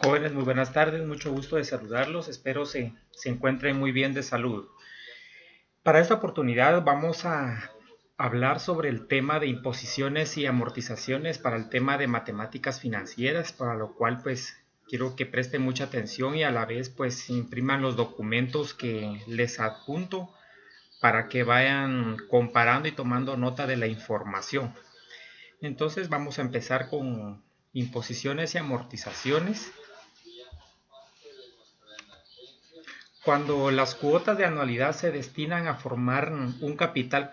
Jóvenes, muy buenas tardes, mucho gusto de saludarlos, espero se encuentren muy bien de salud. Para esta oportunidad vamos a hablar sobre el tema de imposiciones y amortizaciones para el tema de matemáticas financieras, para lo cual pues quiero que presten mucha atención y a la vez pues impriman los documentos que les adjunto para que vayan comparando y tomando nota de la información. Entonces vamos a empezar con imposiciones y amortizaciones. Cuando las cuotas de anualidad se destinan a formar un capital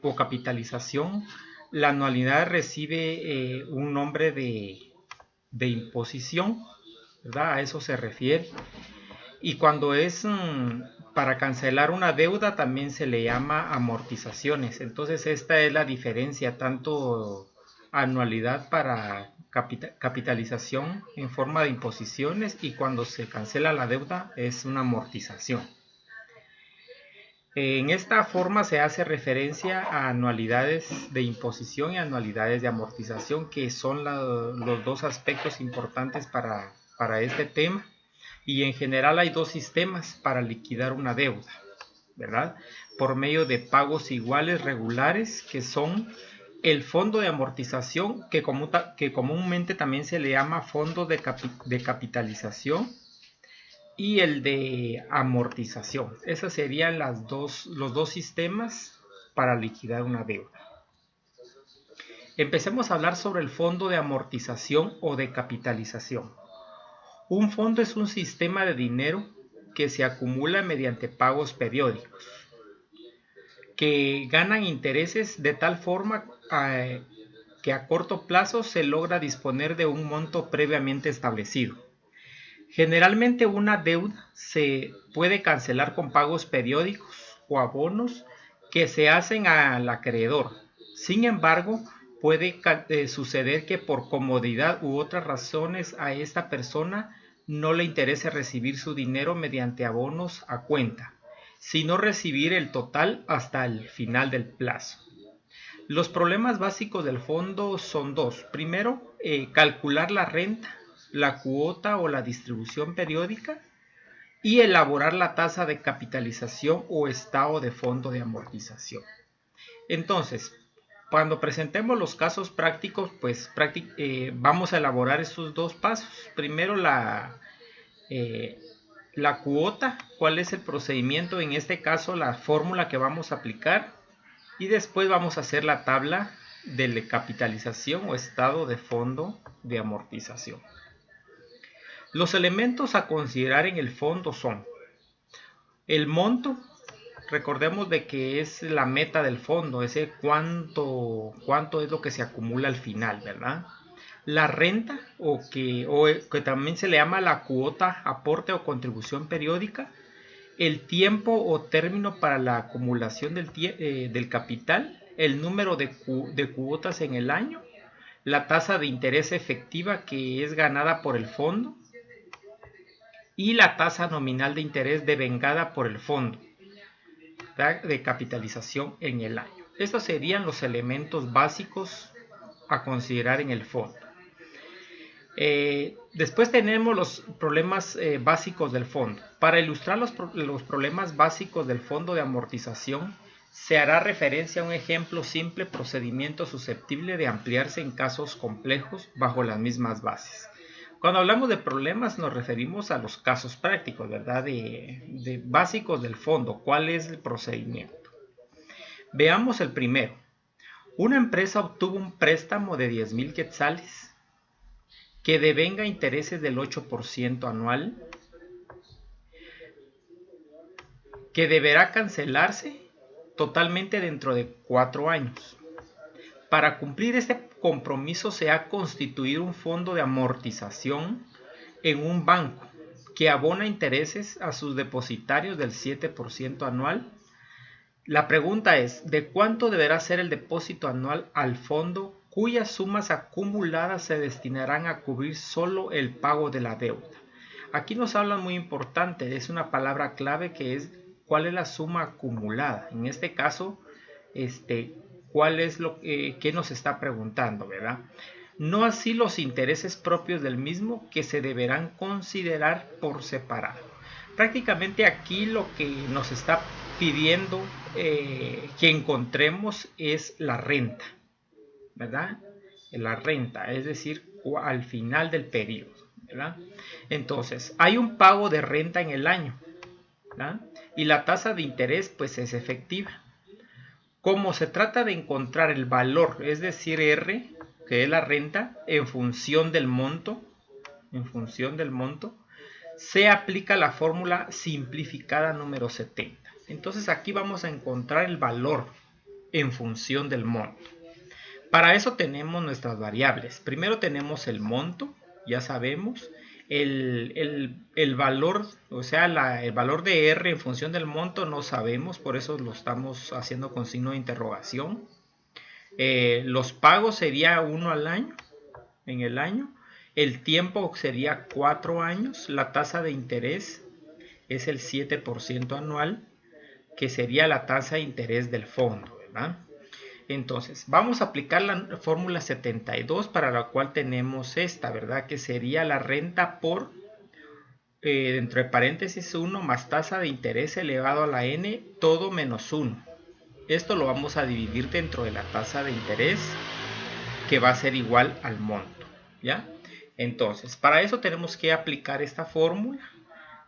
o capitalización, la anualidad recibe un nombre de imposición, ¿verdad? A eso se refiere. Y cuando es para cancelar una deuda también se le llama amortizaciones. Entonces esta es la diferencia, tanto anualidad para capitalización en forma de imposiciones y cuando se cancela la deuda es una amortización. En esta forma se hace referencia a anualidades de imposición y anualidades de amortización, que son los dos aspectos importantes para este tema. Y en general hay dos sistemas para liquidar una deuda, ¿verdad? Por medio de pagos iguales regulares, que son el fondo de amortización, que comúnmente también se le llama fondo de capitalización, y el de amortización. Esos serían los dos sistemas para liquidar una deuda. Empecemos a hablar sobre el fondo de amortización o de capitalización. Un fondo es un sistema de dinero que se acumula mediante pagos periódicos, que ganan intereses de tal forma que a corto plazo se logra disponer de un monto previamente establecido. Generalmente una deuda se puede cancelar con pagos periódicos o abonos que se hacen al acreedor. Sin embargo, puede suceder que por comodidad u otras razones a esta persona no le interese recibir su dinero mediante abonos a cuenta, sino recibir el total hasta el final del plazo. Los problemas básicos del fondo son dos. Primero, calcular la renta, la cuota o la distribución periódica y elaborar la tasa de capitalización o estado de fondo de amortización. Entonces, cuando presentemos los casos prácticos, pues vamos a elaborar estos dos pasos. Primero la cuota, cuál es el procedimiento, en este caso la fórmula que vamos a aplicar, y después vamos a hacer la tabla de capitalización o estado de fondo de amortización. Los elementos a considerar en el fondo son el monto. Recordemos de que es la meta del fondo, ese cuánto es lo que se acumula al final, ¿verdad? La renta, o que también se le llama la cuota, aporte o contribución periódica. El tiempo o término para la acumulación del capital. El número de cuotas en el año. La tasa de interés efectiva que es ganada por el fondo. Y la tasa nominal de interés devengada por el fondo de capitalización en el año. Estos serían los elementos básicos a considerar en el fondo. Después tenemos los problemas básicos del fondo. Para ilustrar los problemas básicos del fondo de amortización, se hará referencia a un ejemplo simple procedimiento susceptible de ampliarse en casos complejos bajo las mismas bases. Cuando hablamos de problemas nos referimos a los casos prácticos, ¿verdad? De básicos del fondo. ¿Cuál es el procedimiento? Veamos el primero. Una empresa obtuvo un préstamo de 10,000 quetzales que devenga intereses del 8% anual, que deberá cancelarse totalmente dentro de 4 años. Para cumplir este compromiso se ha constituido un fondo de amortización en un banco que abona intereses a sus depositarios del 7% anual. La pregunta es, ¿de cuánto deberá ser el depósito anual al fondo cuyas sumas acumuladas se destinarán a cubrir solo el pago de la deuda? Aquí nos habla muy importante, es una palabra clave que es cuál es la suma acumulada. En este caso, ¿cuál es lo que nos está preguntando, verdad? No así los intereses propios del mismo, que se deberán considerar por separado. Prácticamente aquí lo que nos está pidiendo que encontremos es la renta, ¿verdad? La renta, es decir, al final del periodo, ¿verdad? Entonces, hay un pago de renta en el año, ¿verdad? Y la tasa de interés pues es efectiva. Como se trata de encontrar el valor, es decir, R, que es la renta, en función del monto, se aplica la fórmula simplificada número 70. Entonces aquí vamos a encontrar el valor en función del monto. Para eso tenemos nuestras variables. Primero tenemos el monto, ya sabemos. El valor, o sea, el valor de R en función del monto no sabemos, por eso lo estamos haciendo con signo de interrogación. Los pagos sería 1 al año, en el año. El tiempo sería 4 años. La tasa de interés es el 7% anual, que sería la tasa de interés del fondo, ¿verdad? Entonces, vamos a aplicar la fórmula 72, para la cual tenemos esta, ¿verdad? Que sería la renta por, entre paréntesis, 1 más tasa de interés elevado a la n, todo menos 1. Esto lo vamos a dividir dentro de la tasa de interés, que va a ser igual al monto, ¿ya? Entonces, para eso tenemos que aplicar esta fórmula,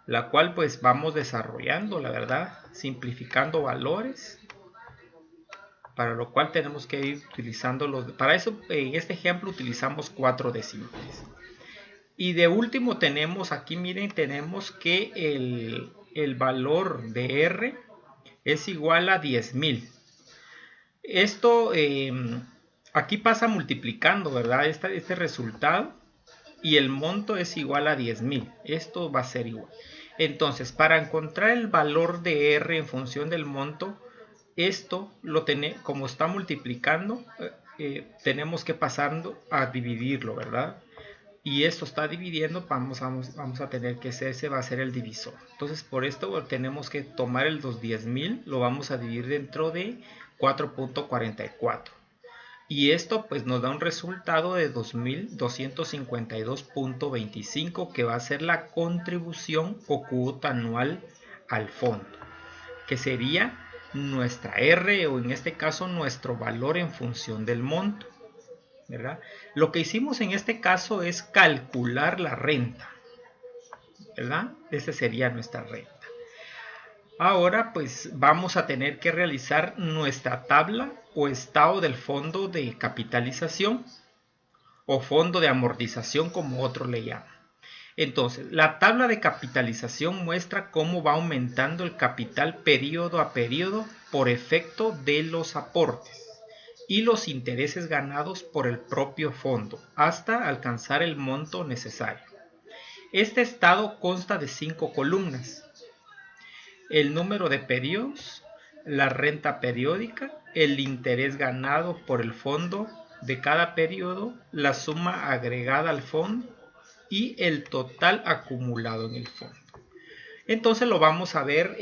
la cual pues vamos desarrollando, la verdad, simplificando valores, para lo cual tenemos que ir utilizando para eso en este ejemplo utilizamos 4 decimales. Y de último tenemos aquí, miren, tenemos que el valor de R es igual a 10,000. Esto aquí pasa multiplicando, ¿verdad? Este resultado, y el monto es igual a 10,000. Esto va a ser igual. Entonces, para encontrar el valor de R en función del monto, esto como está multiplicando, tenemos que pasando a dividirlo, ¿verdad? Y esto está dividiendo, vamos a tener que ese va a ser el divisor. Entonces, por esto tenemos que tomar los 10,000, lo vamos a dividir dentro de 4.44. Y esto pues nos da un resultado de 2.252.25, que va a ser la contribución o cuota anual al fondo, que sería nuestra R, o en este caso nuestro valor en función del monto, ¿verdad? Lo que hicimos en este caso es calcular la renta, ¿verdad? Esa sería nuestra renta. Ahora pues vamos a tener que realizar nuestra tabla o estado del fondo de capitalización o fondo de amortización, como otro le llaman. Entonces, la tabla de capitalización muestra cómo va aumentando el capital periodo a periodo por efecto de los aportes y los intereses ganados por el propio fondo hasta alcanzar el monto necesario. Este estado consta de 5 columnas: el número de periodos, la renta periódica, el interés ganado por el fondo de cada periodo, la suma agregada al fondo y el total acumulado en el fondo. Entonces lo vamos a ver,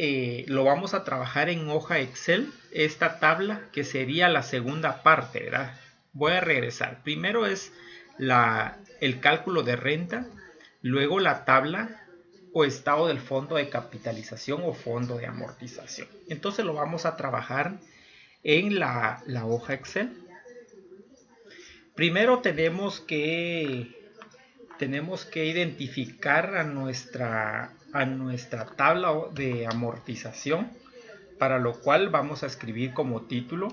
lo vamos a trabajar en hoja Excel, esta tabla, que sería la segunda parte, ¿verdad? Voy a regresar. Primero es el cálculo de renta, luego la tabla o estado del fondo de capitalización o fondo de amortización. Entonces lo vamos a trabajar en la hoja Excel. Primero tenemos que identificar a nuestra tabla de amortización, para lo cual vamos a escribir como título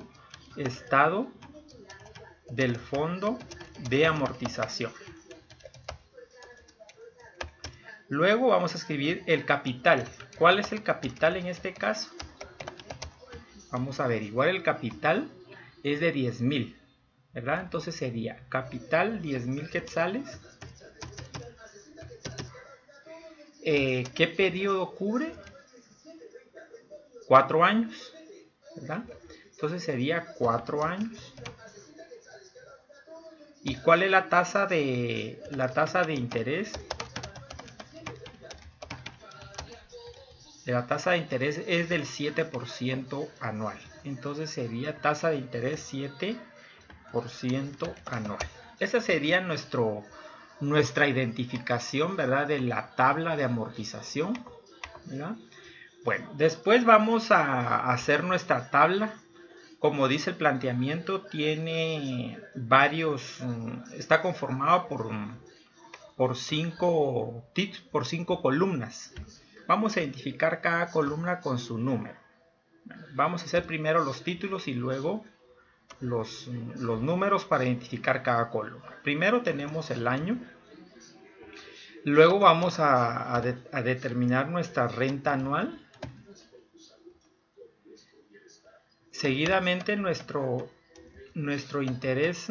estado del fondo de amortización. Luego vamos a escribir el capital. ¿Cuál es el capital en este caso? Vamos a averiguar. El capital es de 10,000, ¿verdad? Entonces sería capital 10,000 quetzales. ¿Qué periodo cubre? 4 años, ¿verdad? Entonces sería 4 años. ¿Y cuál es la tasa de interés? La tasa de interés es del 7% anual. Entonces sería tasa de interés 7% anual. Esa sería nuestra identificación, ¿verdad?, de la tabla de amortización, ¿verdad? Bueno, después vamos a hacer nuestra tabla. Como dice el planteamiento, tiene varios, está conformado por cinco columnas. Vamos a identificar cada columna con su número. Vamos a hacer primero los títulos y luego los números para identificar cada columna. Primero tenemos el año. Luego vamos a determinar nuestra renta anual. Seguidamente nuestro interés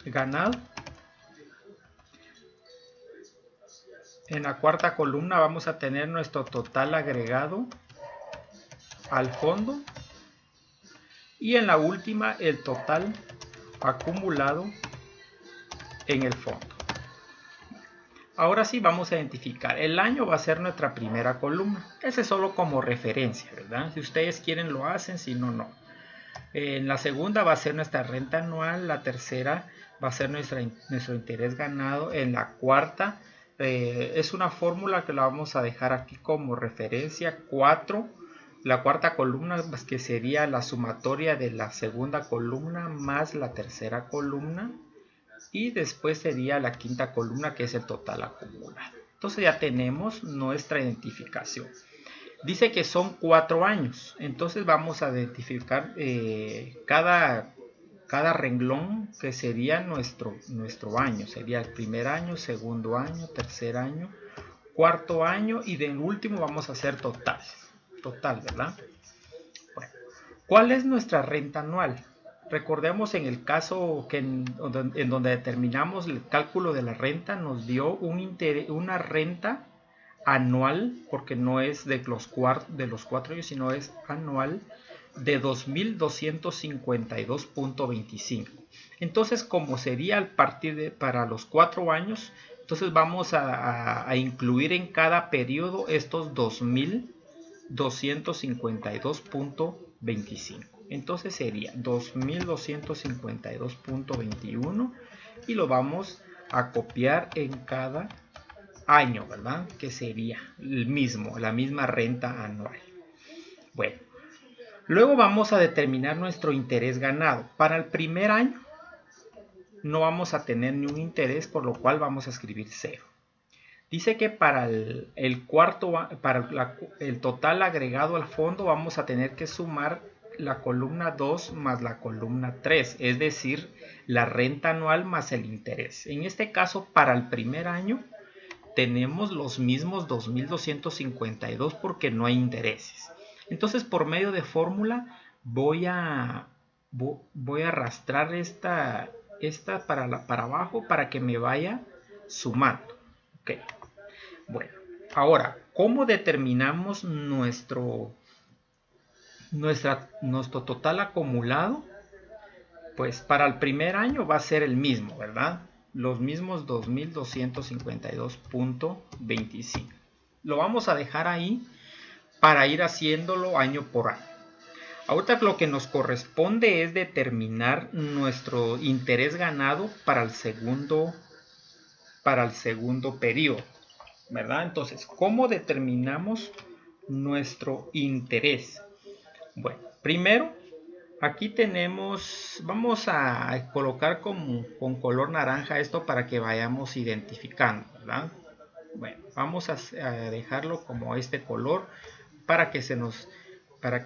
ganado. En la cuarta columna vamos a tener nuestro total agregado al fondo. Y en la última, el total acumulado en el fondo. Ahora sí vamos a identificar. El año va a ser nuestra primera columna. Ese es solo como referencia, ¿verdad? Si ustedes quieren lo hacen, si no, no. En la segunda va a ser nuestra renta anual. La tercera va a ser nuestro interés ganado. En la cuarta es una fórmula que la vamos a dejar aquí como referencia. 4. La cuarta columna, que sería la sumatoria de la segunda columna más la tercera columna. Y después sería la quinta columna, que es el total acumulado. Entonces ya tenemos nuestra identificación. Dice que son 4 años. Entonces vamos a identificar cada renglón, que sería nuestro año. Sería el primer año, segundo año, tercer año, cuarto año, y de último vamos a hacer total, ¿verdad? Bueno, ¿cuál es nuestra renta anual? Recordemos en el caso en donde determinamos el cálculo de la renta, nos dio una renta anual, porque no es de los 4 años, sino es anual, de 2.252.25. Entonces, como sería al partir para los 4 años, entonces vamos a incluir en cada periodo estos 2.252.25. Entonces sería 2.252.21 y lo vamos a copiar en cada año, ¿verdad? Que sería la misma renta anual. Bueno, luego vamos a determinar nuestro interés ganado. Para el primer año no vamos a tener ni un interés, por lo cual vamos a escribir 0. Dice que para el total agregado al fondo vamos a tener que sumar la columna 2 más la columna 3, es decir, la renta anual más el interés. En este caso, para el primer año tenemos los mismos 2.252 porque no hay intereses. Entonces, por medio de fórmula voy a arrastrar esta para abajo para que me vaya sumando. Ok. Bueno, ahora, ¿cómo determinamos nuestro total acumulado? Pues para el primer año va a ser el mismo, ¿verdad? Los mismos 2.252.25. Lo vamos a dejar ahí para ir haciéndolo año por año. Ahorita lo que nos corresponde es determinar nuestro interés ganado para el segundo periodo, ¿verdad? Entonces, ¿cómo determinamos nuestro interés? Bueno, primero, aquí vamos a colocar con color naranja esto para que vayamos identificando, ¿verdad? Bueno, vamos a dejarlo como este color para que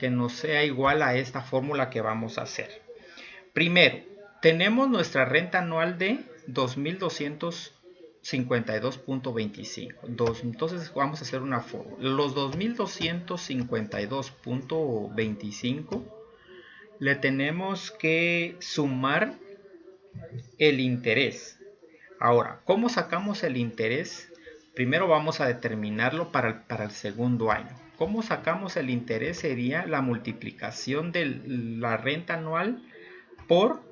nos sea igual a esta fórmula que vamos a hacer. Primero, tenemos nuestra renta anual de 2.252.25. Entonces vamos a hacer una fórmula. Los 2.252.25 le tenemos que sumar el interés. Ahora, ¿cómo sacamos el interés? Primero vamos a determinarlo para el segundo año. ¿Cómo sacamos el interés? Sería la multiplicación de la renta anual por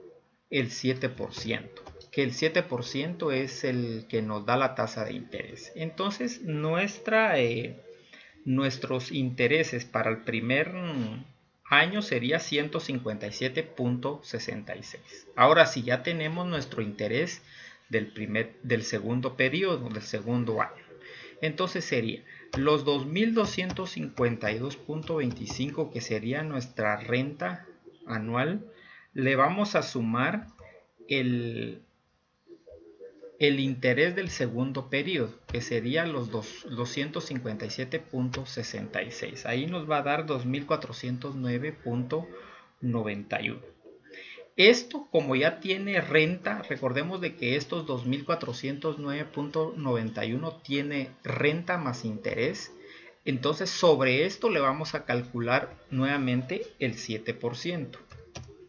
el 7%, que el 7% es el que nos da la tasa de interés. Entonces, nuestros intereses para el primer año sería 157.66. Ahora sí, ya tenemos nuestro interés del segundo periodo, del segundo año. Entonces sería los 2.252.25, que sería nuestra renta anual, le vamos a sumar el interés del segundo periodo, que sería los 257.66. Ahí nos va a dar 2.409.91. Esto, como ya tiene renta, recordemos de que estos 2.409.91 tiene renta más interés. Entonces sobre esto le vamos a calcular nuevamente el 7%,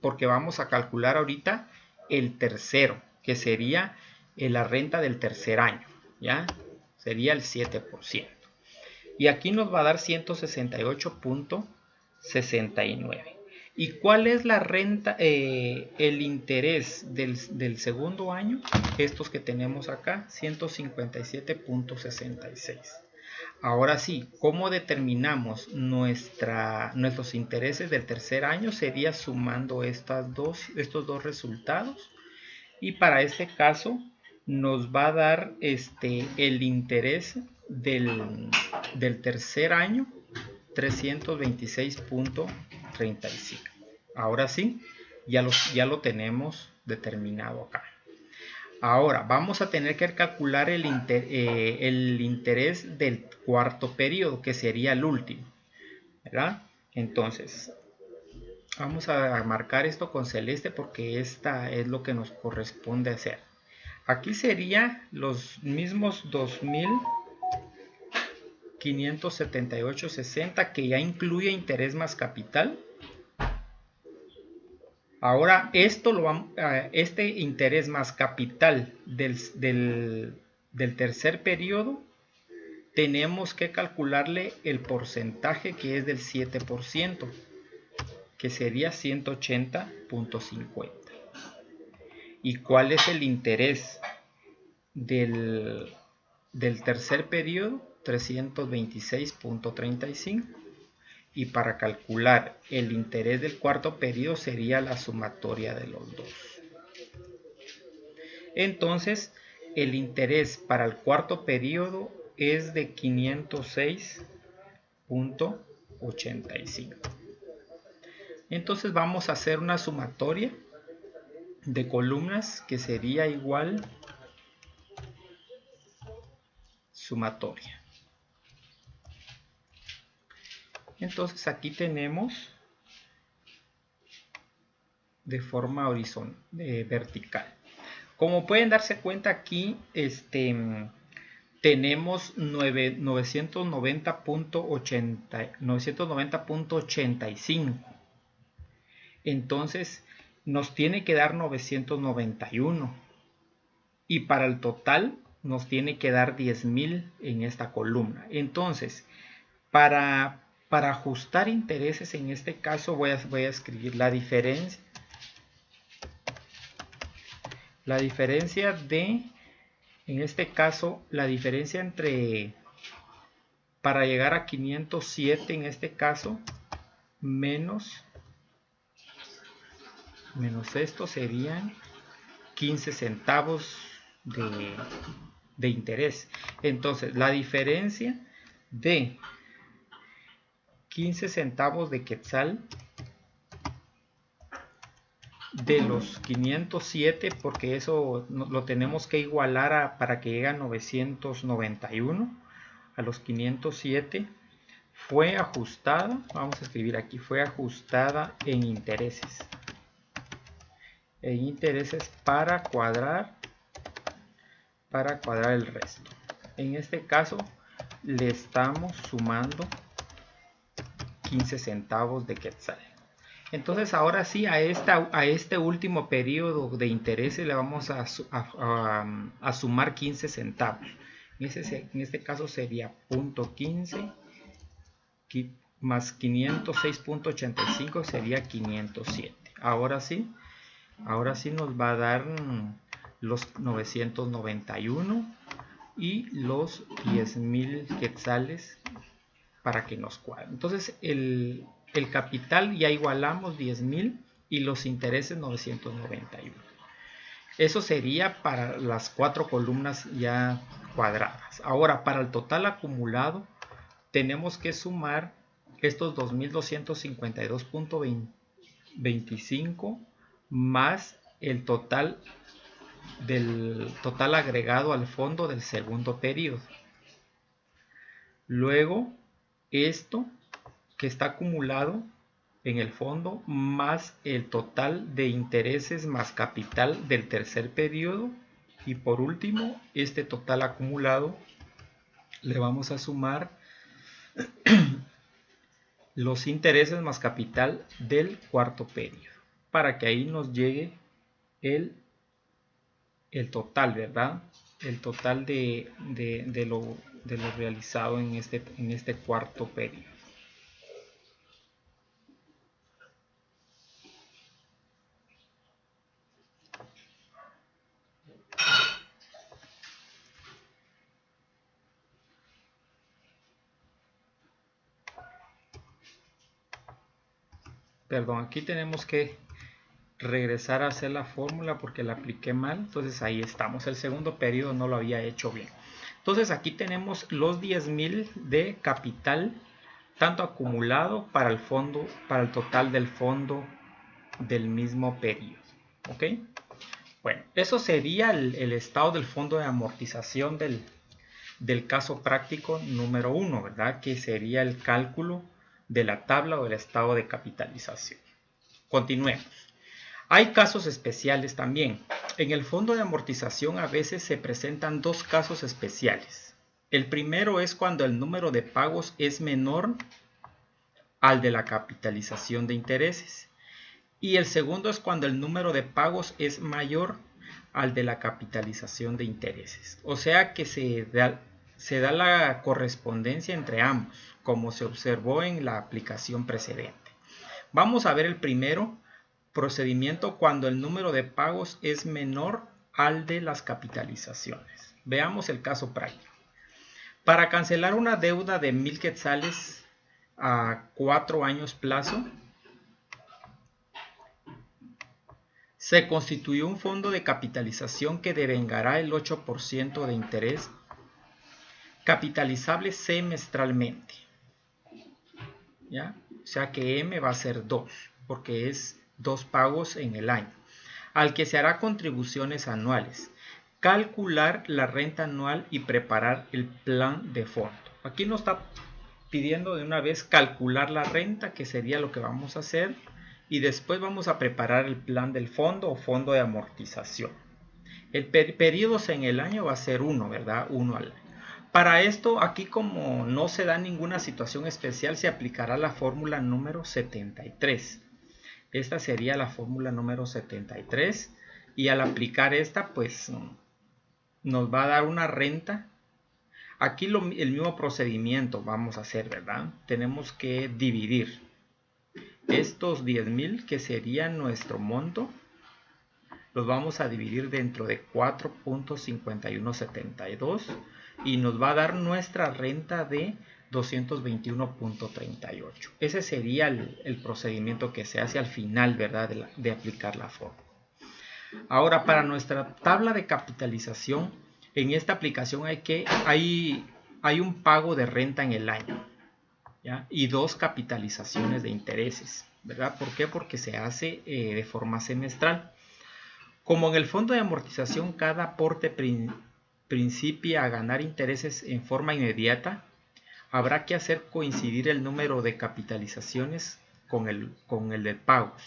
porque vamos a calcular ahorita el tercero, que sería la renta del tercer año, ¿ya? Sería el 7%. Y aquí nos va a dar 168.69. ¿Y cuál es la renta, el interés del segundo año? Estos que tenemos acá, 157.66. Ahora sí, ¿cómo determinamos nuestros intereses del tercer año? Sería sumando estos dos resultados. Y para este caso nos va a dar el interés del tercer año, 326.35. Ahora sí, ya lo tenemos determinado acá. Ahora vamos a tener que calcular el interés del cuarto periodo, que sería el último, ¿verdad? Entonces, vamos a marcar esto con celeste porque esta es lo que nos corresponde hacer. Aquí sería los mismos 2.578.60, que ya incluye interés más capital. Ahora este interés más capital del tercer periodo, tenemos que calcularle el porcentaje, que es del 7%, que sería 180.50. ¿Y cuál es el interés del tercer periodo? 326.35. Y para calcular el interés del cuarto periodo sería la sumatoria de los dos. Entonces, el interés para el cuarto periodo es de 506.85. Entonces vamos a hacer una sumatoria de columnas que sería igual sumatoria. Entonces aquí tenemos de forma horizontal, vertical. Como pueden darse cuenta aquí, tenemos 990.85. Entonces nos tiene que dar 991. Y para el total nos tiene que dar 10.000 en esta columna. Entonces, para ajustar intereses, en este caso voy a escribir la diferencia. La diferencia en este caso, la diferencia entre, para llegar a 507 en este caso, menos esto serían 15 centavos de interés. Entonces, la diferencia de 15 centavos de quetzal de los 507, porque eso lo tenemos que igualar para que llegue a 991, a los 507, fue ajustada, vamos a escribir aquí, fue ajustada en intereses. En intereses para cuadrar el resto. En este caso le estamos sumando 15 centavos de quetzal. Entonces ahora sí, a este último periodo de intereses le vamos a sumar 15 centavos. En este caso sería 0.15 más 506.85 sería 507. Ahora sí nos va a dar los 991 y los 10.000 quetzales para que nos cuadre. Entonces el capital ya igualamos 10.000 y los intereses 991. Eso sería para las 4 columnas ya cuadradas. Ahora, para el total acumulado, tenemos que sumar estos 2.252.25 más el total del total agregado al fondo del segundo periodo. Luego, esto que está acumulado en el fondo más el total de intereses más capital del tercer periodo, y por último este total acumulado le vamos a sumar los intereses más capital del cuarto periodo para que ahí nos llegue el total, ¿verdad? El total de lo realizado en este cuarto periodo. Perdón, aquí tenemos que regresar a hacer la fórmula porque la apliqué mal. Entonces ahí estamos. El segundo periodo no lo había hecho bien. Entonces aquí tenemos los 10.000 de capital, tanto acumulado para el fondo, para el total del fondo del mismo periodo. ¿Ok? Bueno, eso sería el estado del fondo de amortización del caso práctico número 1, ¿verdad? Que sería el cálculo de la tabla o del estado de capitalización. Continuemos. Hay casos especiales también. En el fondo de amortización a veces se presentan dos casos especiales. El primero es cuando el número de pagos es menor al de la capitalización de intereses. Y el segundo es cuando el número de pagos es mayor al de la capitalización de intereses. O sea que se da la correspondencia entre ambos, como se observó en la aplicación precedente. Vamos a ver el primero procedimiento cuando el número de pagos es menor al de las capitalizaciones. Veamos el caso práctico. Para cancelar una deuda de 1.000 quetzales a 4 años plazo, se constituyó un fondo de capitalización que devengará el 8% de interés capitalizable semestralmente. ¿Ya? O sea que M va a ser 2, porque es 2 pagos en el año, al que se hará contribuciones anuales, calcular la renta anual y preparar el plan de fondo. Aquí nos está pidiendo de una vez calcular la renta, que sería lo que vamos a hacer, y después vamos a preparar el plan del fondo o fondo de amortización. El periodos en el año va a ser 1, ¿verdad? 1 al año. Para esto, aquí como no se da ninguna situación especial, se aplicará la fórmula número 73. Esta sería la fórmula número 73. Y al aplicar esta, pues nos va a dar una renta. Aquí el mismo procedimiento vamos a hacer, ¿verdad? Tenemos que dividir estos 10.000, que sería nuestro monto, los vamos a dividir dentro de 4.5172 y nos va a dar nuestra renta de 221.38. Ese sería el procedimiento que se hace al final, ¿verdad? De aplicar la fórmula. Ahora, para nuestra tabla de capitalización, en esta aplicación hay un pago de renta en el año, ¿ya? Y 2 capitalizaciones de intereses, ¿verdad? ¿Por qué? Porque se hace de forma semestral. Como en el fondo de amortización cada aporte principia a ganar intereses en forma inmediata, habrá que hacer coincidir el número de capitalizaciones con el de pagos.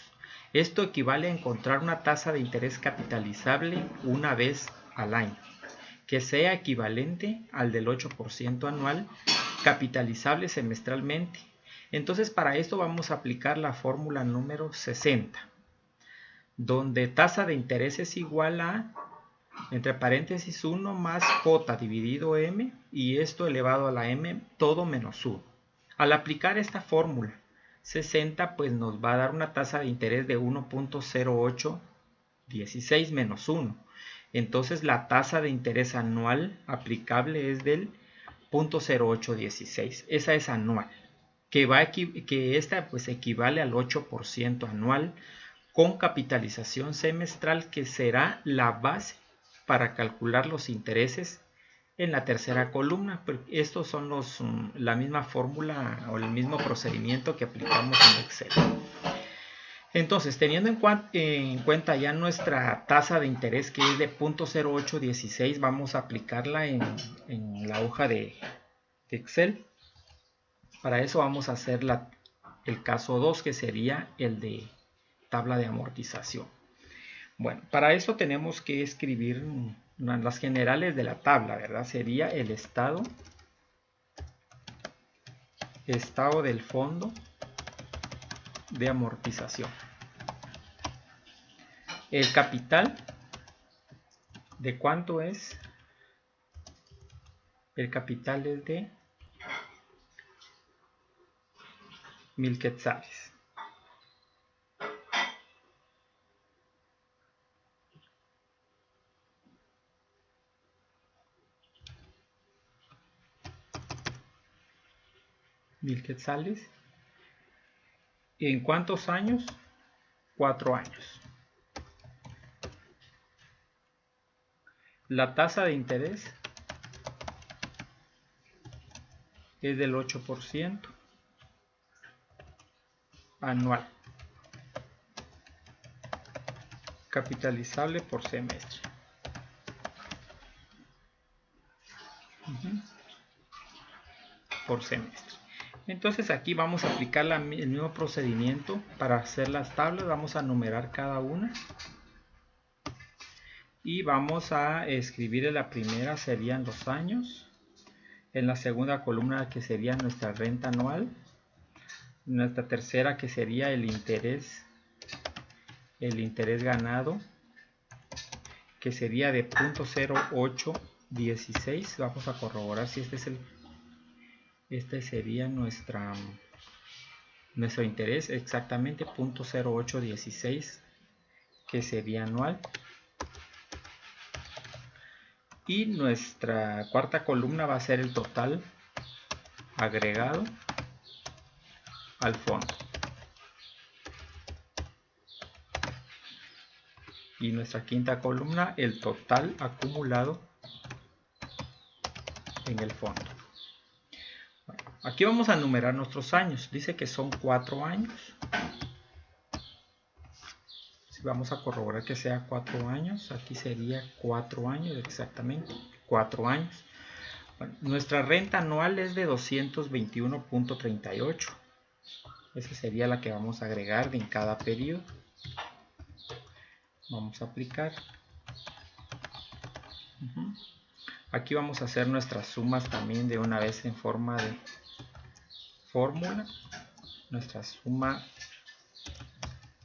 Esto equivale a encontrar una tasa de interés capitalizable una vez al año, que sea equivalente al del 8% anual, capitalizable semestralmente. Entonces, para esto vamos a aplicar la fórmula número 60, donde tasa de interés es igual a, entre paréntesis, 1 más J dividido M, y esto elevado a la M, todo menos 1. Al aplicar esta fórmula 60, pues nos va a dar una tasa de interés de 1.0816 menos 1. Entonces la tasa de interés anual aplicable es del 0.0816. Esa es anual. que esta pues equivale al 8% anual con capitalización semestral, que será la base para calcular los intereses en la tercera columna. Estos son la misma fórmula o el mismo procedimiento que aplicamos en Excel. Entonces, teniendo en cuenta ya nuestra tasa de interés, que es de 0.0816, vamos a aplicarla en la hoja de Excel. Para eso vamos a hacer el caso 2, que sería el de tabla de amortización. Bueno, para eso tenemos que escribir las generales de la tabla, ¿verdad? Sería el estado del fondo de amortización. El capital, ¿de cuánto es? El capital es de 1000 quetzales. ¿En cuántos años? 4 años. La tasa de interés es del 8% anual, capitalizable por semestre. Por semestre. Entonces aquí vamos a aplicar el mismo procedimiento para hacer las tablas. Vamos a numerar cada una y vamos a escribir en la primera serían los años, en la segunda columna que sería nuestra renta anual, nuestra tercera que sería el interés ganado, que sería de 0.0816. Vamos a corroborar si este sería nuestro interés, exactamente 0.0816, que sería anual. Y nuestra cuarta columna va a ser el total agregado al fondo. Y nuestra quinta columna, el total acumulado en el fondo. Bueno, aquí vamos a numerar nuestros años. Dice que son 4 años. Si vamos a corroborar que sea 4 años, aquí sería 4 años exactamente. 4 años. Bueno, nuestra renta anual es de 221.38. Esa sería la que vamos a agregar en cada periodo. Vamos a aplicar. Aquí vamos a hacer nuestras sumas también de una vez en forma de fórmula. Nuestra suma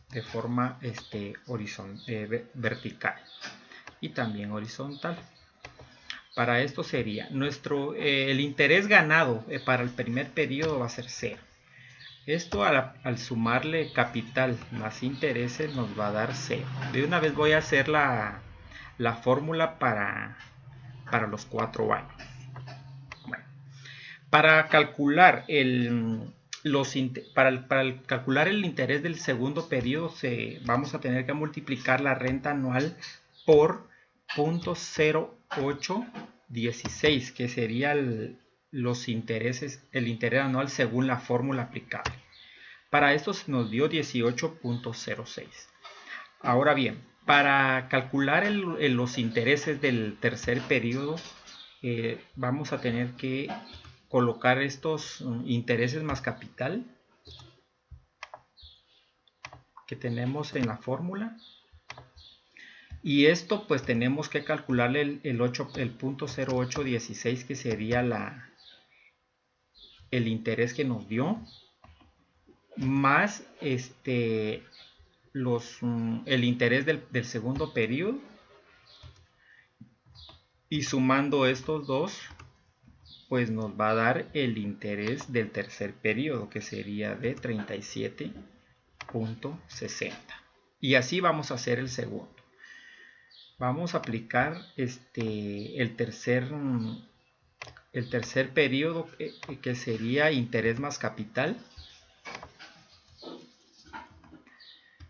de forma vertical y también horizontal. Para esto sería el interés ganado para el primer periodo va a ser 0. Esto al sumarle capital más intereses nos va a dar 0. De una vez voy a hacer la fórmula para los 4 años. Bueno, para calcular calcular el interés del segundo periodo vamos a tener que multiplicar la renta anual por 0.0816, que sería el interés anual según la fórmula aplicable. Para esto se nos dio 18.06. Ahora bien, para calcular los intereses del tercer periodo, vamos a tener que colocar estos intereses más capital que tenemos en la fórmula, y esto pues tenemos que calcularle el 0.0816, que sería el interés que nos dio, más el interés del segundo periodo, y sumando estos dos pues nos va a dar el interés del tercer periodo, que sería de 37.60. Y así vamos a hacer el segundo. Vamos a aplicar el tercer el tercer periodo, que sería interés más capital.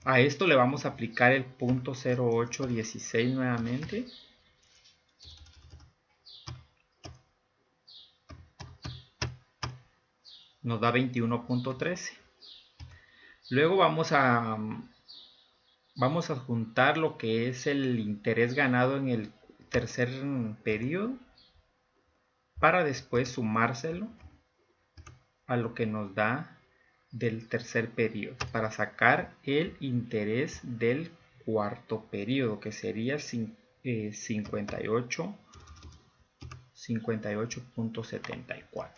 A esto le vamos a aplicar el punto 0816 nuevamente. Nos da 21.13. Luego vamos a juntar lo que es el interés ganado en el tercer periodo para después sumárselo a lo que nos da del tercer periodo para sacar el interés del cuarto periodo, que sería 58.74.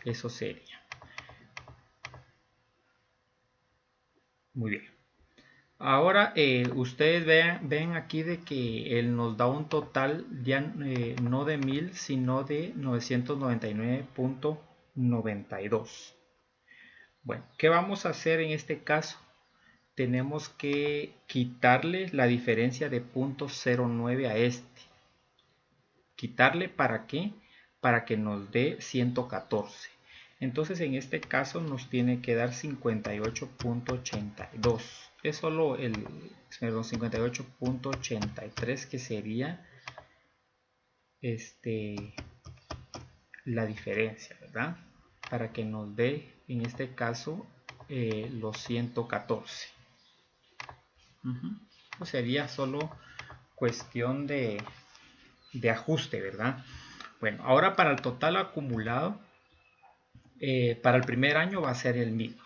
Eso sería. Muy bien. Ahora ustedes ven aquí de que él nos da un total ya no de 1000 sino de 999.92. Bueno, ¿qué vamos a hacer en este caso? Tenemos que quitarle la diferencia de 0.09 a este. ¿Quitarle para qué? Para que nos dé 114. Entonces en este caso nos tiene que dar 58.82. Es solo el 58.83 que sería la diferencia, ¿verdad? Para que nos dé en este caso los 114. Pues sería solo cuestión de ajuste, ¿verdad? Bueno, ahora para el total acumulado, para el primer año va a ser el mismo.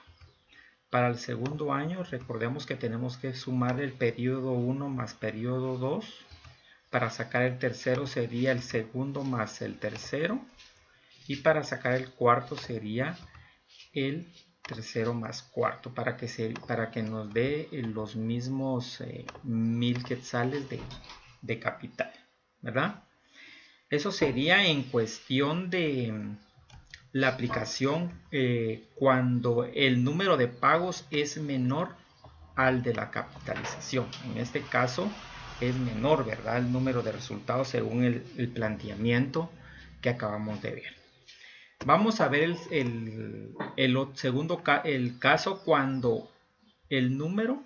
Para el segundo año, recordemos que tenemos que sumar el periodo 1 más periodo 2. Para sacar el tercero sería el segundo más el tercero. Y para sacar el cuarto sería el tercero más cuarto. Para que nos dé los mismos 1000 quetzales de capital, ¿verdad? Eso sería en cuestión de la aplicación cuando el número de pagos es menor al de la capitalización. En este caso es menor, ¿verdad? El número de resultados según el planteamiento que acabamos de ver. Vamos a ver el caso cuando el número,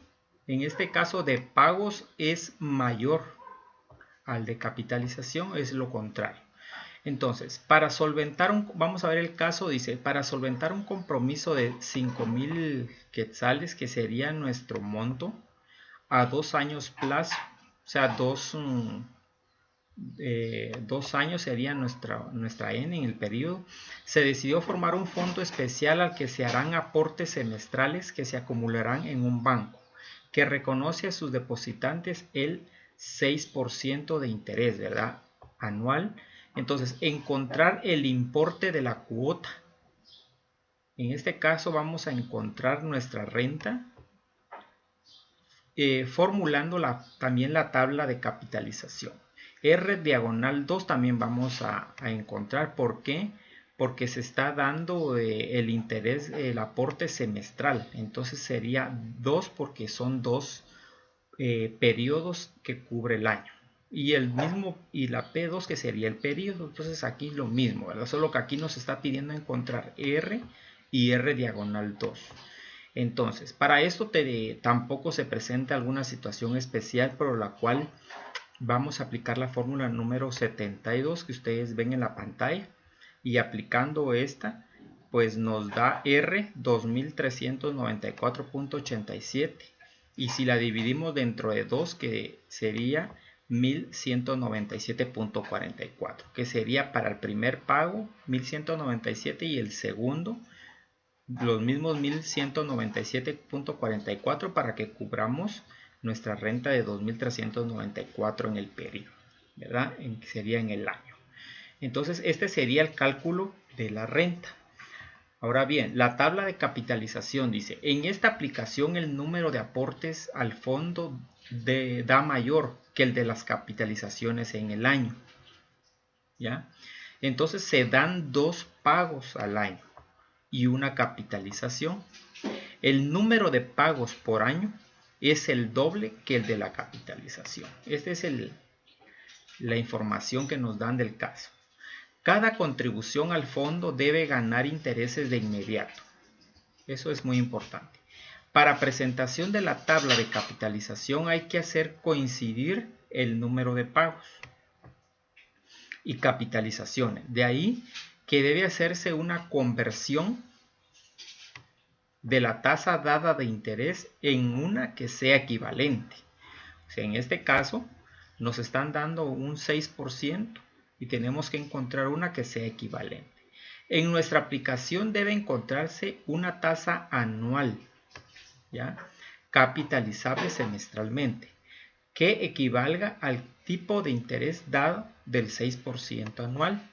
en este caso de pagos, es mayor al de capitalización, es lo contrario. Entonces, para solventar vamos a ver el caso, dice, para solventar un compromiso de 5,000 quetzales, que sería nuestro monto, a 2 años plazo, o sea, 2 años sería nuestra N en el periodo, se decidió formar un fondo especial al que se harán aportes semestrales que se acumularán en un banco, que reconoce a sus depositantes el 6% de interés, ¿verdad? Anual. Entonces, encontrar el importe de la cuota. En este caso vamos a encontrar nuestra renta formulando también la tabla de capitalización. R/2 también vamos a encontrar. ¿Por qué? Porque se está dando el interés, el aporte semestral. Entonces sería 2 porque son 2 periodos que cubre el año. Y el mismo, y la P2 que sería el periodo. Entonces aquí lo mismo, ¿verdad? Solo que aquí nos está pidiendo encontrar R y R/2. Entonces, para esto tampoco se presenta alguna situación especial por la cual vamos a aplicar la fórmula número 72 que ustedes ven en la pantalla, y aplicando esta pues nos da R 2394.87, y si la dividimos dentro de 2 que sería 1197.44, que sería para el primer pago 1197 y el segundo los mismos 1197.44 para que cubramos nuestra renta de 2394 en el periodo, ¿verdad? Sería en el año. Entonces este sería el cálculo de la renta. Ahora bien, la tabla de capitalización dice, en esta aplicación el número de aportes al fondo da mayor que el de las capitalizaciones en el año, ¿ya? Entonces se dan 2 pagos al año y una capitalización. El número de pagos por año es el doble que el de la capitalización. Este es la información que nos dan del caso. Cada contribución al fondo debe ganar intereses de inmediato. Eso es muy importante. Para presentación de la tabla de capitalización hay que hacer coincidir el número de pagos y capitalizaciones. De ahí que debe hacerse una conversión de la tasa dada de interés en una que sea equivalente. O sea, en este caso nos están dando un 6% y tenemos que encontrar una que sea equivalente. En nuestra aplicación debe encontrarse una tasa anual, ¿ya?, capitalizable semestralmente, que equivalga al tipo de interés dado del 6% anual,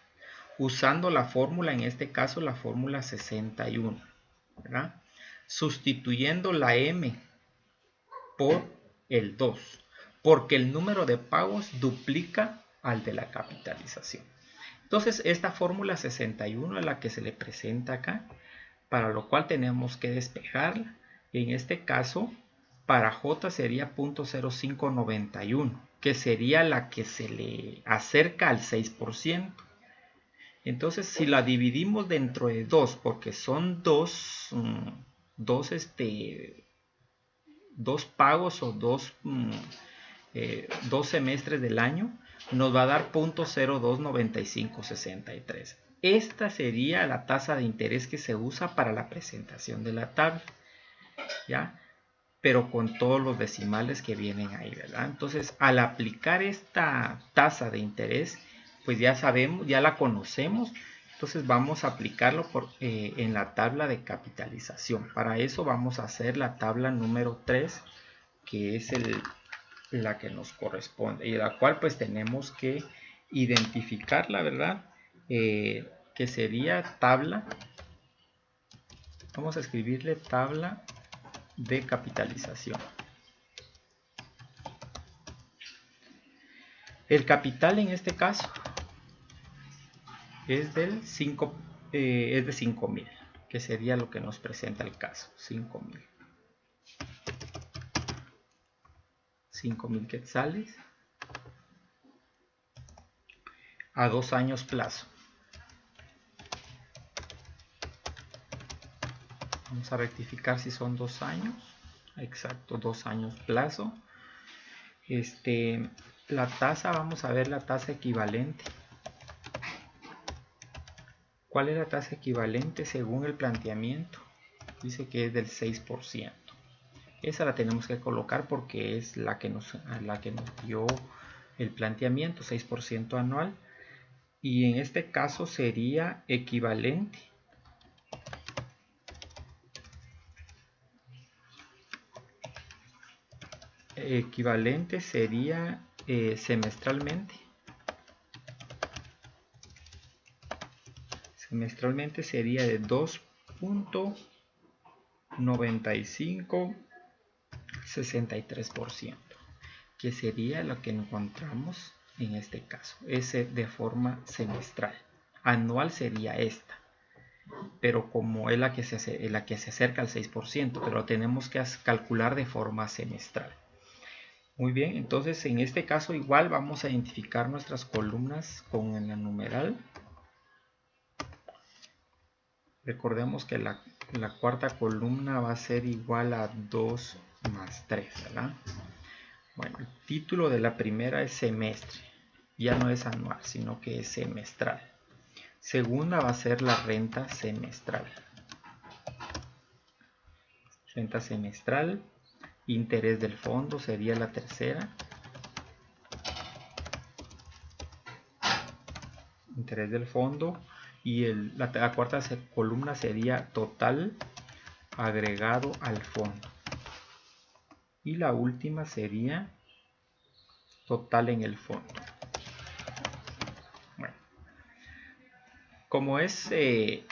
usando la fórmula, en este caso la fórmula 61, ¿verdad?, sustituyendo la M por el 2, porque el número de pagos duplica al de la capitalización. Entonces esta fórmula 61 es la que se le presenta acá, para lo cual tenemos que despejarla. En este caso, para J sería 0.0591, que sería la que se le acerca al 6%. Entonces, si la dividimos dentro de 2, porque son dos pagos o dos semestres del año, nos va a dar 0.029563. Esta sería la tasa de interés que se usa para la presentación de la tabla, ¿ya?, pero con todos los decimales que vienen ahí, ¿verdad? Entonces, al aplicar esta tasa de interés, pues ya sabemos, ya la conocemos. Entonces vamos a aplicarlo en la tabla de capitalización. Para eso vamos a hacer la tabla número 3, que es la que nos corresponde, y la cual pues tenemos que identificarla, ¿verdad? Que sería tabla, vamos a escribirle tabla de capitalización. El capital en este caso es de 5,000, que sería lo que nos presenta el caso, 5,000. 5,000 quetzales a 2 años plazo. Vamos a rectificar si son 2 años. Exacto, 2 años plazo. La tasa, vamos a ver la tasa equivalente. ¿Cuál es la tasa equivalente según el planteamiento? Dice que es del 6%. Esa la tenemos que colocar porque es la que nos dio el planteamiento, 6% anual. Y en este caso sería equivalente sería semestralmente. Semestralmente sería de 2.9563%, que sería lo que encontramos en este caso. Ese de forma semestral. Anual sería esta, pero como es la que se acerca al 6%, pero tenemos que calcular de forma semestral. Muy bien, entonces en este caso igual vamos a identificar nuestras columnas con el numeral. Recordemos que la cuarta columna va a ser igual a 2 más 3, ¿verdad? Bueno, el título de la primera es semestre. Ya no es anual, sino que es semestral. Segunda va a ser la renta semestral. Renta semestral. Interés del fondo sería la tercera. Interés del fondo. Y la cuarta columna sería total agregado al fondo. Y la última sería total en el fondo. Bueno, como es el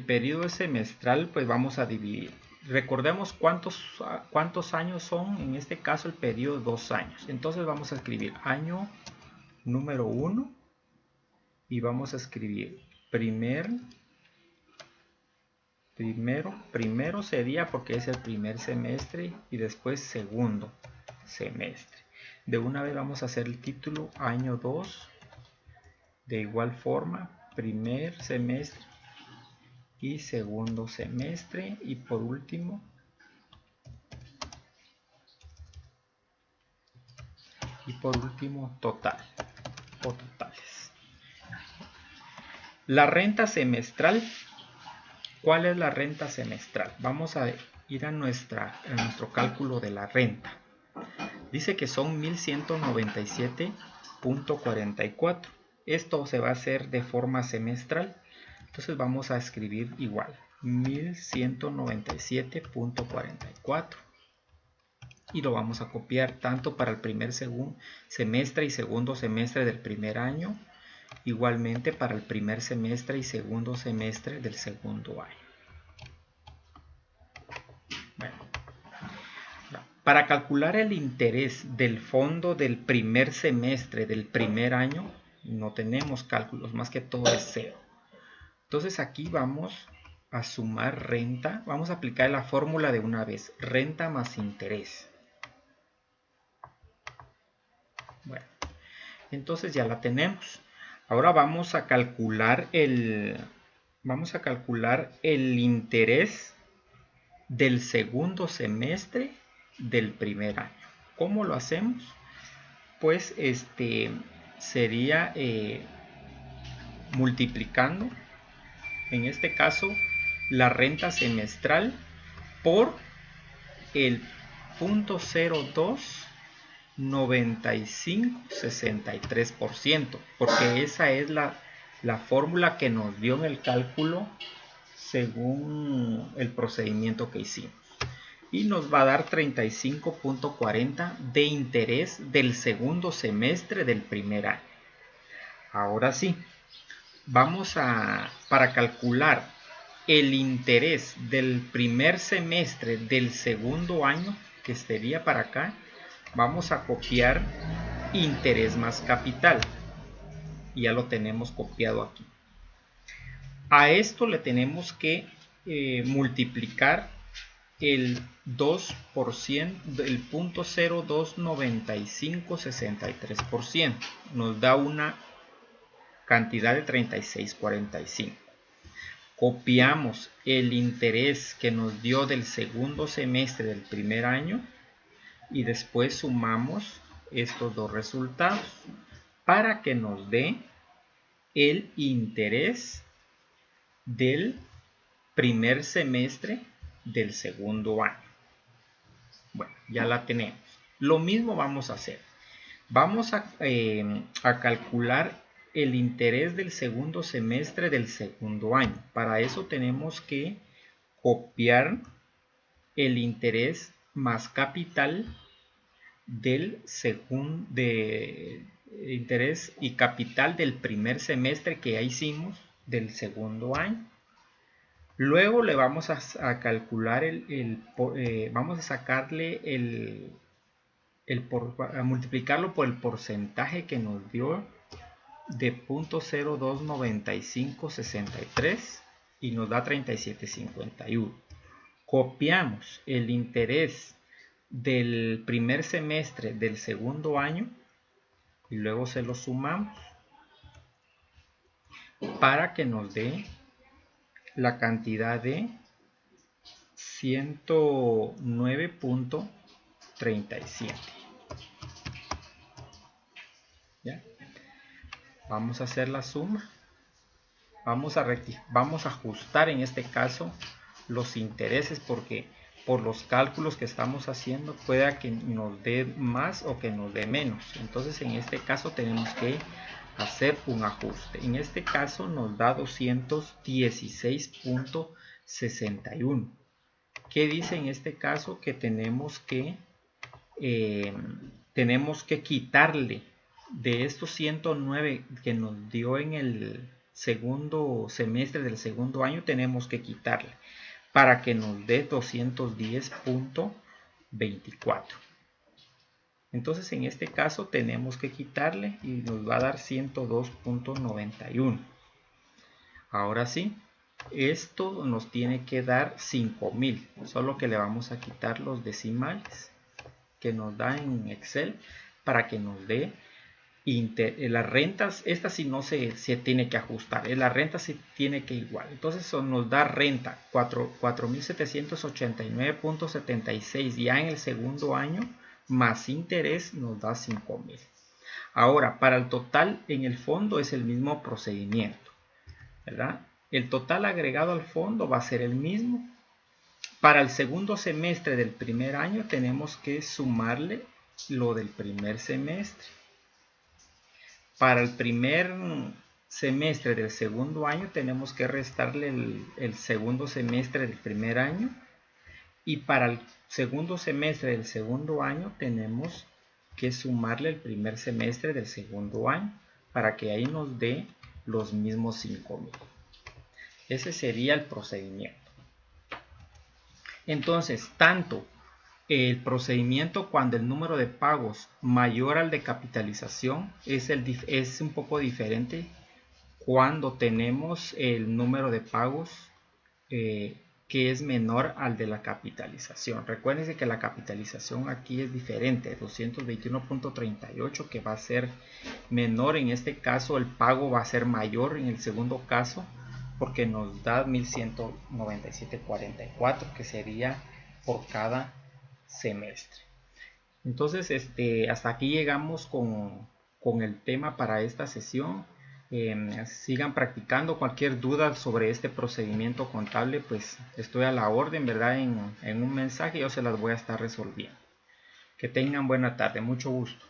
periodo semestral, pues vamos a dividir. Recordemos cuántos años son. En este caso el periodo 2 años. Entonces vamos a escribir año número 1 y vamos a escribir primero sería porque es el primer semestre y después segundo semestre. De una vez vamos a hacer el título año 2. De igual forma, primer semestre y segundo semestre. Y por último, total o totales. La renta semestral. ¿Cuál es la renta semestral? Vamos a ir a nuestro cálculo de la renta. Dice que son 1197.44. Esto se va a hacer de forma semestral. Entonces vamos a escribir igual. 1197.44. Y lo vamos a copiar tanto para el primer semestre y segundo semestre del primer año. Igualmente para el primer semestre y segundo semestre del segundo año. Bueno, para calcular el interés del fondo del primer semestre del primer año, no tenemos cálculos, más que todo es cero. Entonces aquí vamos a sumar renta, vamos a aplicar la fórmula de una vez, renta más interés. Bueno, entonces ya la tenemos. Ahora vamos a calcular el interés del segundo semestre del primer año. ¿Cómo lo hacemos? Pues sería multiplicando, en este caso, la renta semestral por el 0.029563%, porque esa es la fórmula que nos dio en el cálculo según el procedimiento que hicimos. Y nos va a dar 35.40 de interés del segundo semestre del primer año. Ahora sí, para calcular el interés del primer semestre del segundo año, que sería para acá, vamos a copiar interés más capital. Y ya lo tenemos copiado aquí. A esto le tenemos que multiplicar el 2%, el 0.029563%. Nos da una cantidad de 36.45. Copiamos el interés que nos dio del segundo semestre del primer año y después sumamos estos dos resultados para que nos dé el interés del primer semestre del segundo año. Bueno, ya la tenemos. Lo mismo vamos a hacer. Vamos a calcular el interés del segundo semestre del segundo año. Para eso tenemos que copiar el interés más capital del interés y capital del primer semestre que ya hicimos del segundo año. Luego le vamos a calcular vamos a sacarle a multiplicarlo por el porcentaje que nos dio de 0.029563 y nos da 37.51. Copiamos el interés del primer semestre del segundo año y luego se lo sumamos para que nos dé la cantidad de 109.37. ¿Ya? Vamos a hacer la suma. Vamos a ajustar en este caso los intereses porque por los cálculos que estamos haciendo pueda que nos dé más o que nos dé menos. Entonces en este caso tenemos que hacer un ajuste. En este caso nos da 216.61. ¿Qué dice en este caso? Que tenemos que quitarle de estos 109 que nos dio en el segundo semestre del segundo año, tenemos que quitarle para que nos dé 210.24. Entonces en este caso tenemos que quitarle y nos va a dar 102.91. Ahora sí, esto nos tiene que dar 5.000, solo que le vamos a quitar los decimales que nos da en Excel para que nos dé las rentas. Esta sí no se tiene que ajustar, la renta sí tiene que igual. Entonces eso nos da renta 4.789.76 ya en el segundo año, más interés nos da 5.000. Ahora, para el total en el fondo es el mismo procedimiento, ¿verdad? El total agregado al fondo va a ser el mismo. Para el segundo semestre del primer año tenemos que sumarle lo del primer semestre. Para el primer semestre del segundo año tenemos que restarle el segundo semestre del primer año. Y para el segundo semestre del segundo año tenemos que sumarle el primer semestre del segundo año para que ahí nos dé los mismos 5.000. Ese sería el procedimiento. Entonces, tanto el procedimiento cuando el número de pagos mayor al de capitalización es un poco diferente cuando tenemos el número de pagos que es menor al de la capitalización. Recuérdense que la capitalización aquí es diferente, 221.38, que va a ser menor. En este caso el pago va a ser mayor en el segundo caso, porque nos da 1.197.44, que sería por cada semestre. Entonces hasta aquí llegamos con el tema para esta sesión. Sigan practicando. Cualquier duda sobre este procedimiento contable, pues estoy a la orden, ¿verdad? En un mensaje yo se las voy a estar resolviendo. Que tengan buena tarde, mucho gusto.